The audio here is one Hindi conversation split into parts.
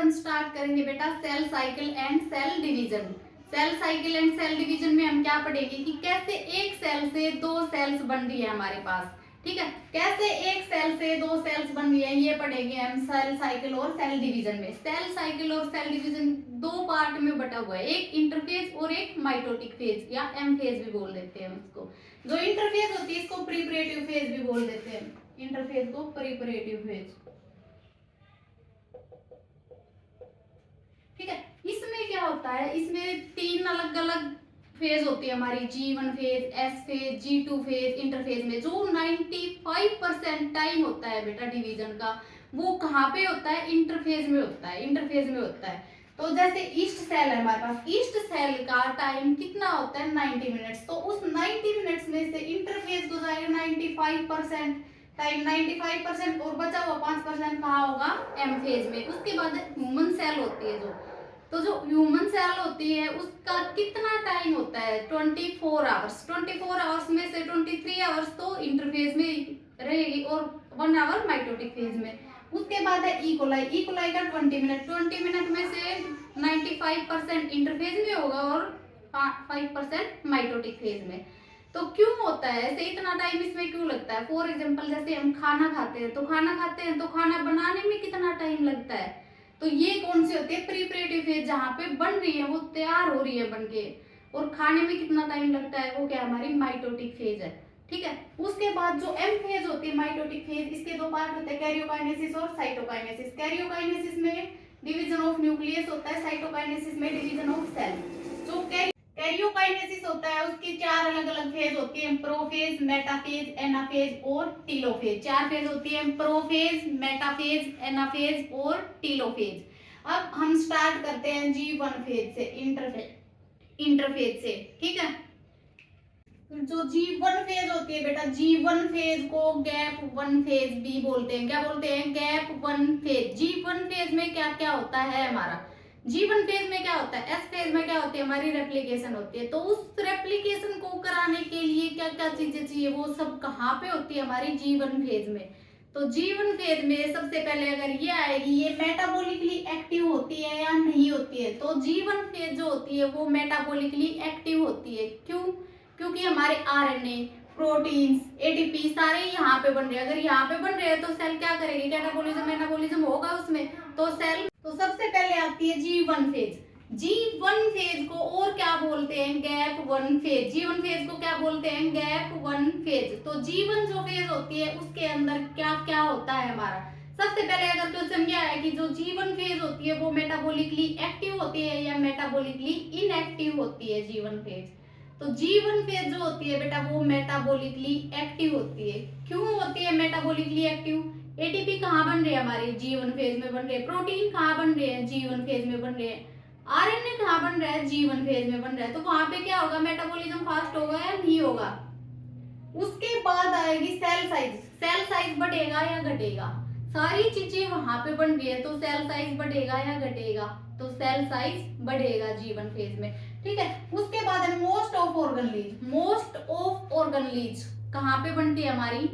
हम स्टार्ट करेंगे बेटा cell cycle and cell division. Cell cycle and cell division में हम क्या पढ़ेंगे कि कैसे एक सेल से दो सेल्स बन रही है हमारे पास। ठीक है, कैसे एक सेल से दो सेल्स बन रही है ये पढ़ेंगे हम सेल साइकिल और सेल डिवीजन में। सेल साइकिल और सेल डिवीजन दो पार्ट में बटा हुआ है, एक इंटरफेज और एक माइटोटिक फेज या एम फेज भी बोल देते हैं उसको। जो इंटरफेज होती है इसको प्रीपरेटिव फेज भी बोल देते हैं, इंटरफेज को प्रीपरेटिव फेज। ठीक है, इसमें क्या होता है, इसमें तीन अलग अलग फेज होती है हमारी, G1 phase, S phase, G2 phase. Interphase में जो 95% टाइम होता है बेटा डिवीजन का वो कहाँ पे होता है, इंटरफेज में होता है, इंटरफेज में होता है। तो जैसे ईस्ट सेल है हमारे पास, ईस्ट सेल का टाइम कितना होता है 90 मिनट्स। तो उस 90 मिनट्स में से इंटरफेज को जाएगा 95% टाइम, 95% और बचा हुआ 5% कहाँ होगा, एम फेज में। उसके बाद ह्यूमन सेल होती है जो ह्यूमन सेल होती है उसका कितना टाइम होता है 24 आवर्स। 24 आवर्स में से 23 आवर्स तो इंटरफेज में रहेगी और 1 आवर माइटोटिक फेज में। उसके बाद है इकोलाई, इकोलाई का 20 मिनट, 20 मिनट में से 95% इंटरफेज में होगा और 5% माइटोटिक फेज में। तो क्यों होता है ऐसे, इतना टाइम इसमें क्यों लगता है। फॉर एग्जाम्पल जैसे हम खाना खाते हैं तो खाना बनाने में कितना टाइम लगता है। तो ये कौन सी होती है, प्रीपरेटिव फेज, जहाँ पे बन रही है वो तैयार हो रही है बनके, और खाने में कितना टाइम लगता है वो क्या हमारी माइटोटिक फेज है। ठीक है, उसके बाद जो एम फेज होती है माइटोटिक फेज, इसके दो पार्ट होते हैं, कैरियोकाइनेसिस और साइटोकाइनेसिस। कैरियोकाइनेसिस में डिवीजन ऑफ न्यूक्लियस होता है, साइटोकाइनेसिस में डिवीजन ऑफ सेल। जो कैरियोकाइनेसिस होता है उसकी चार अलग अलग फेज होती है, प्रोफेज, मेटाफेज, एनाफेज और टीलोफेज। चार फेज होती है, प्रोफेज, मेटाफेज, एनाफेज और टीलोफेज। अब हम स्टार्ट करते हैं G1 फेज से, इंटरफेज से। ठीक है, जो G1 फेज होती है बेटा, G1 फेज को गैप 1 फेज भी बोलते हैं। क्या बोलते हैं, गैप 1 फेज। G1 फेज में क्या क्या होता है हमारा, G1 फेज में क्या होता है, S फेज में क्या होती है हमारी रेप्लिकेशन होती है। तो उस रेप्लिकेशन को कराने के लिए क्या क्या चीजें चाहिए, वो सब कहाँ पे होती है हमारी G1 फेज में। तो G1 फेज में सबसे पहले अगर ये आएगी, ये मेटाबॉलिकली एक्टिव होती है या नहीं होती है। तो G1 फेज जो होती है वो मेटाबॉलिकली एक्टिव होती है। क्यों, क्योंकि हमारे आरएनए, प्रोटीन्स, एटीपी सारे यहाँ पे बन रहे हैं। अगर यहाँ पे बन रहे हैं तो सेल क्या करेगी, कैटाबोलिज्म एनाबोलिज्म होगा उसमें। तो सेल, तो सबसे पहले आती है G1 फेज। G1 फेज को और क्या बोलते हैं, गैप 1 फेज। G1 फेज को क्या बोलते हैं, गैप 1 फेज। तो G1 जो फेज होती है उसके अंदर क्या क्या होता है हमारा। सबसे पहले अगर क्वेश्चन क्या है कि जो G1 फेज होती है वो मेटाबॉलिकली एक्टिव होती है या मेटाबॉलिकली इनएक्टिव होती है G1 फेज। तो G1 फेज जो होती है बेटा वो मेटाबॉलिकली एक्टिव होती है। क्यों होती है मेटाबॉलिकली एक्टिव, एटीपी कहाँ बन रहे हैं हमारे G1 फेज में बन रहे हैं, प्रोटीन कहाँ बन रहे हैं G1 फेज में बन रहे हैं, आरएनए कहाँ बन रहा है G1 फेज में बन रहा है। तो वहां पे क्या होगा, मेटाबॉलिज्म फास्ट होगा या नहीं होगा। उसके बाद आएगी सेल साइज, सेल साइज बढ़ेगा या घटेगा। सारी चीजें वहां पे बन रही है तो सेल साइज बढ़ेगा या घटेगा, तो सेल साइज बढ़ेगा G1 फेज में। ठीक है, उसके बाद है most of organ lease. Most of organ lease कहाँ पे बनती है हमारी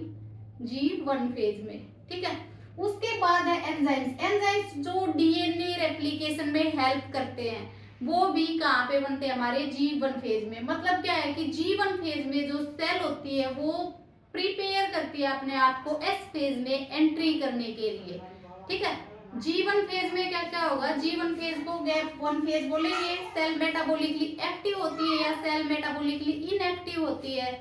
G1 फेज में। ठीक है, उसके बाद है एंजाइम्स। एंजाइम्स जो डीएनए रेप्लिकेशन में हेल्प करते हैं वो भी कहाँ पे बनते हैं हमारे G1 फेज में। मतलब क्या है कि G1 फेज में जो सेल होती है वो प्रिपेयर करती है अपने आप को S फेज में एंट्री करने के लिए। ठीक है, G1 फेज में क्या क्या होगा, G1 फेज को गैप 1 फेज बोलेंगे। सेल मेटाबॉलिकली एक्टिव होती है या सेल मेटाबॉलिकली इनएक्टिव होती है।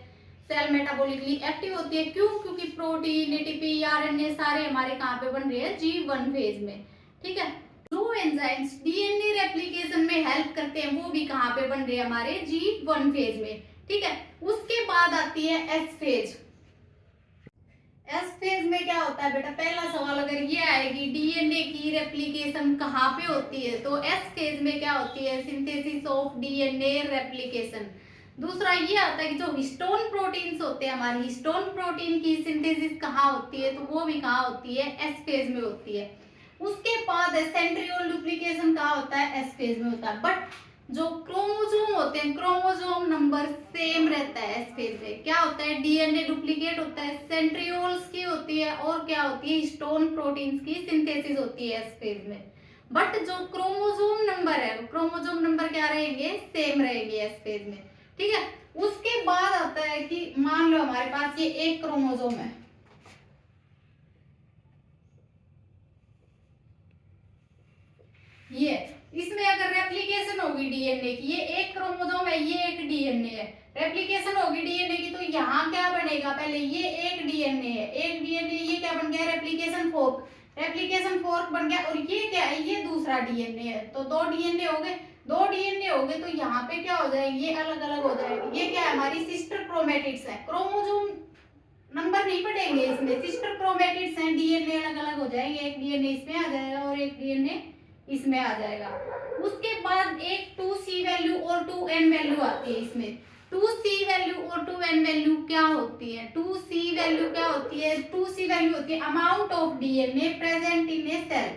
सेल मेटाबॉलिकली एक्टिव होती है, क्यों, क्योंकि प्रोटीन, एटीपी, आरएनए सारे हमारे कहाँ पे बन रहे हैं G1 फेज में। ठीक है, जो एंजाइम्स डीएनए रेप्लिकेशन में हेल्प करते हैं वो भी कहाँ पे बन रहे हैं हमारे G1 फेज में। ठीक है, उसके बाद आती है एस फेज। एस फेज में क्या होता है बेटा, पहला सवाल अगर ये आएगी डीएनए की रेप्लिकेशन कहाँ पे होती है, तो एस फेज में क्या होती है, सिंथेसिस ऑफ डीएनए रेप्लिकेशन। दूसरा ये आता है कि जो हिस्टोन प्रोटीन्स होते हैं हमारे, हिस्टोन प्रोटीन की सिंथेसिस कहाँ होती है, तो वो भी कहाँ होती है, एस फेज में होती है। उसके बाद सेंट्रियोल डुप्लीकेशन कहाँ होता है, एस फेज में होता है। बट जो क्रोमोसोम होते हैं, क्रोमोसोम नंबर सेम रहता है एस फेज में। क्या होता है, डीएनए डुप्लीकेट होता है, सेंट्रियोल्स की होती है और क्या होती है, हिस्टोन प्रोटीन्स की सिंथेसिस होती है एस फेज में। बट जो क्रोमोसोम नंबर है, क्रोमोसोम नंबर क्या रहेंगे, सेम रहेंगे एस फेज में, ठीक है। उसके बाद आता है कि मान लो हमारे पास ये एक क्रोमोसोम है, ये इसमें अगर रेप्लिकेशन होगी डीएनए की, ये एक क्रोमोसोम है, ये एक डीएनए है, रेप्लिकेशन होगी डीएनए की, तो यहाँ क्या बनेगा, पहले ये एक डीएनए है, एक डीएनए, ये क्या बन गया, रेप्लिकेशन फोर्क, रेप्लिकेशन फोर्क बन गया, और ये क्या है, ये दूसरा डीएनए है, तो दो डीएनए हो गए, दो डीएनए हो गए, तो यहाँ पे क्या हो जाएगी, ये अलग अलग हो जाएगी, ये क्या है, हमारी सिस्टर क्रोमेटिड्स है, क्रोमोसोम नंबर नहीं पढ़ेंगे इसमें, सिस्टर क्रोमेटिड्स हैं, डीएनए अलग अलग हो जाएंगे, एक डीएनए इसमें आ जाएगा और एक डीएनए इसमें आ जाएगा। उसके बाद एक 2C वैल्यू और 2N वैल्यू आती है इसमें। 2C वैल्यू और 2N वैल्यू क्या होती है, 2C वैल्यू क्या होती है, 2C वैल्यू होती है amount of DNA present in a cell,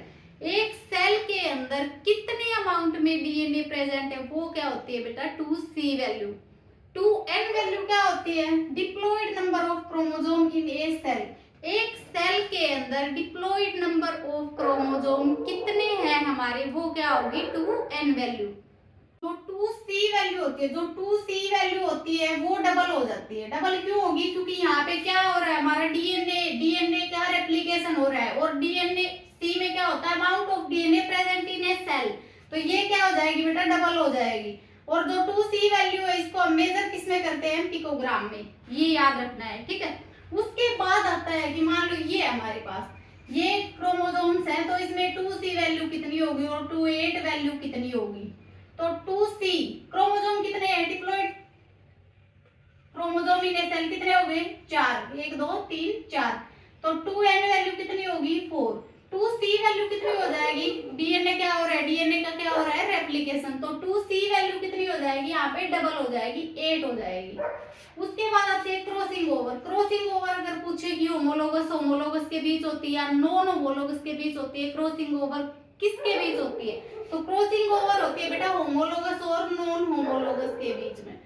एक सेल के अंदर कितने अमाउंट में डीएनए प्रेजेंट है, वो क्या होती है बेटा 2C वैल्यू। 2N वैल्यू क्या होती है, diploid number of chromosome in a cell, एक सेल के अंदर डिप्लॉयड नंबर ऑफ क्रोमोसोम कितने हैं हमारे, वो क्या होगी 2N वैल्यू। जो 2C वैल्यू होती है, जो 2C वैल्यू होती है वो डबल हो जाती है, डबल क्यों होगी, क्योंकि यहाँ पे क्या हो रहा है, हमारा डीएनए का रेप्लिकेशन हो रहा है, और डीएनए सी में क्या होता है, amount of DNA present in a cell, तो ये क्या हो जाएगी बेटा, डबल हो जाएगी। और जो 2C वैल्यू है इसको हम मेजर किसमें करते हैं, पिकोग्राम में, ये याद रखना है, ठीक है। उसके बाद आता है कि मान लो ये हमारे पास ये क्रोमोसोम्स है, तो इसमें 2C वैल्यू कितनी होगी और 28 वैल्यू कितनी होगी, तो 2C क्रोमोसोम कितने हैं, diploid chromosome in a cell कितने हो गए, 4, 1 2 3 4, तो 2N वैल्यू कितनी होगी 4, 2C वैल्यू कितनी हो जाएगी, डीएनए क्या हो रहा है, डीएनए का क्या हो रहा है, रेप्लिकेशन, तो 2C वैल्यू कितनी हो जाएगी, यहाँ पे डबल हो जाएगी, 8 हो जाएगी। उसके बाद आती है क्रॉसिंग ओवर। क्रॉसिंग ओवर अगर पूछे कि होमोलोगस होमोलोगस के बीच होती है या नॉन होमोलोगस के बीच होती है, क्रॉसिंग ओवर किसके बीच होती है, तो क्रॉसिंग ओवर होती है बेटा होमोलोगस और नॉन होमोलोगस के बीच में,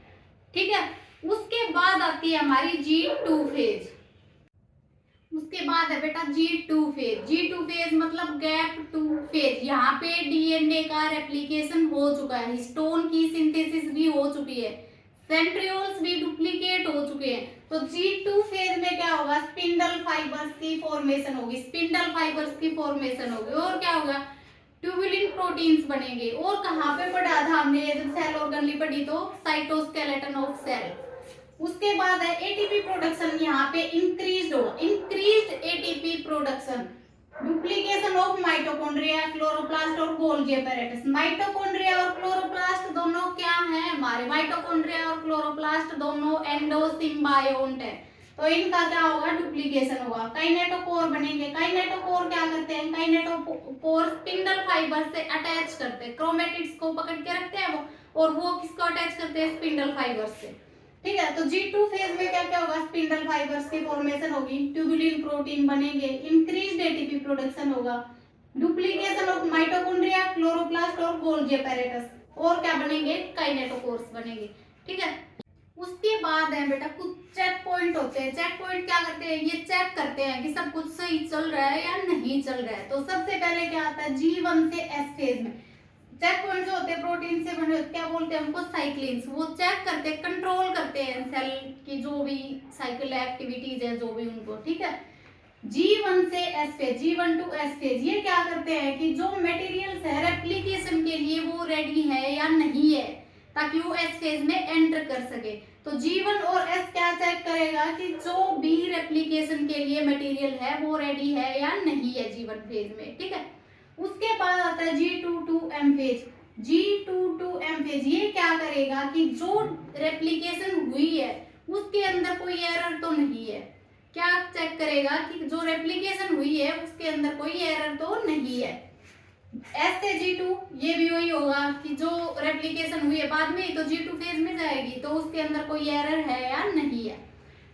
ठीक है। उसके बाद आती है हमारी G2 फेज, उसके बाद है बेटा G2 फेज। G2 फेज मतलब गैप 2 फेज, यहाँ पे डीएनए का रेप्लिकेशन हो चुका है, हिस्टोन की सिंथेसिस भी हो चुकी है, सेंट्रियोल्स भी डुप्लीकेट हो चुके हैं, तो G2 फेज में क्या होगा, स्पिंडल फाइबर्स की फॉर्मेशन होगी, स्पिंडल फाइबर्स की फॉर्मेशन होगी, और क्या होगा, ट्यूबुलिन प्रोटीन्स बनेंगे। और कहाँ पे पढ़ा था हमने, जब सेल ऑर्गेनली पढ़ी तो साइटोस्केलेटन ऑफ सेल। उसके बाद है एटीपी प्रोडक्शन, यहाँ पे इंक्रीज्ड होगा, increased ATP production, duplication of mitochondria, chloroplast और गोल्गी apparatus। माइटोकॉन्ड्रिया और क्लोरोप्लास्ट दोनों क्या हैं हमारे, माइटोकॉन्ड्रिया और क्लोरोप्लास्ट दोनों एंडोसिम्बायोन्ट है, तो इनका क्या होगा, डुप्लीकेशन होगा, काइनेटोकोर बनेंगे। काइनेटोकोर क्या करते हैं, काइनेटोकोर स्पिंडल फाइबर से अटैच करते हैं, क्रोमेटिड्स को पकड़ के रखते हैं वो, और वो किसको अटैच करते हैं, स्पिंडल फाइबर से, ठीक है। तो G2 फेज में क्या क्या होगा, स्पिंडल फाइबर्स की फॉर्मेशन होगी, ट्यूबुलिन प्रोटीन बनेंगे, इंक्रीज्ड एटीपी प्रोडक्शन होगा, डुप्लीकेशन ऑफ माइटोकॉन्ड्रिया, क्लोरोप्लास्ट और गोल्गी apparatus, और क्या बनेंगे, काइनेटोकोर्स बनेंगे, ठीक है। उसके बाद है बेटा कुछ चेक पॉइंट होते हैं। चेक पॉइंट क्या करते हैं, ये चेक करते हैं कि सब कुछ सही चल रहा है या नहीं चल रहा है। तो सबसे पहले क्या आता है, G1 से S फेज में चेक पॉइंट जो होते हैं प्रोटीन से बने होते, क्या बोलते हैं उनको, साइक्लिन्स, वो चेक करते हैं, कंट्रोल करते हैं सेल की जो भी साइकिल एक्टिविटीज है जो भी उनको, ठीक है। G1 से S phase, G1 to S phase, ये क्या करते हैं कि जो मटेरियल्स है रेप्लिकेशन के लिए वो रेडी है या नहीं है, ताकि वो S फेज में एंटर कर सके। तो G1 और S क्या चेक करेगा कि जो भी रेप्लिकेशन के लिए मटेरियल है वो रेडी है या नहीं है G1 फेज में, ठीक है। उसके बाद आता है G2 to M phase. G2 to M phase ये क्या करेगा कि जो रेप्लिकेशन हुई है उसके अंदर कोई एरर तो नहीं है, क्या चेक करेगा कि जो रेप्लिकेशन हुई है उसके अंदर कोई एरर तो नहीं है। S से G2 ये भी वही होगा कि जो रेप्लिकेशन हुई है बाद में तो G2 फेज में जाएगी, तो उसके अंदर कोई एरर है या नहीं है,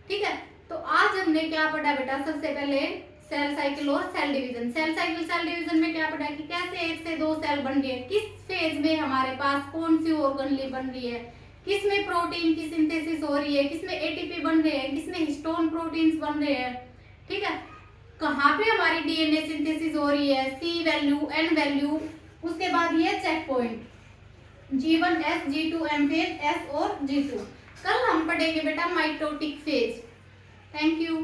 ठीक है। तो आज हमने क्या पढ़ा बेटा, सबसे पहले सेल साइकिल और cell division. Cell cycle cell division में क्या पढ़ा कि कैसे 1 से 2 सेल बन रही है, किस फेज में हमारे पास कौन सी ऑर्गेनली बन रही है, किसमें प्रोटीन की सिंथेसिस हो रही है, किसमें एटीपी बन रहे हैं, किसमें हिस्टोन प्रोटीन्स बन रहे हैं, ठीक है। कहाँ पे हमारी डीएनए सिंथेसिस हो रही है, C वैल्यू, N वैल्यू, उसके बाद ये check point G1 S, G2 M phase, S और G2। कल हम पढ़ेंगे बेटा माइटोटिक फेज। Thank you.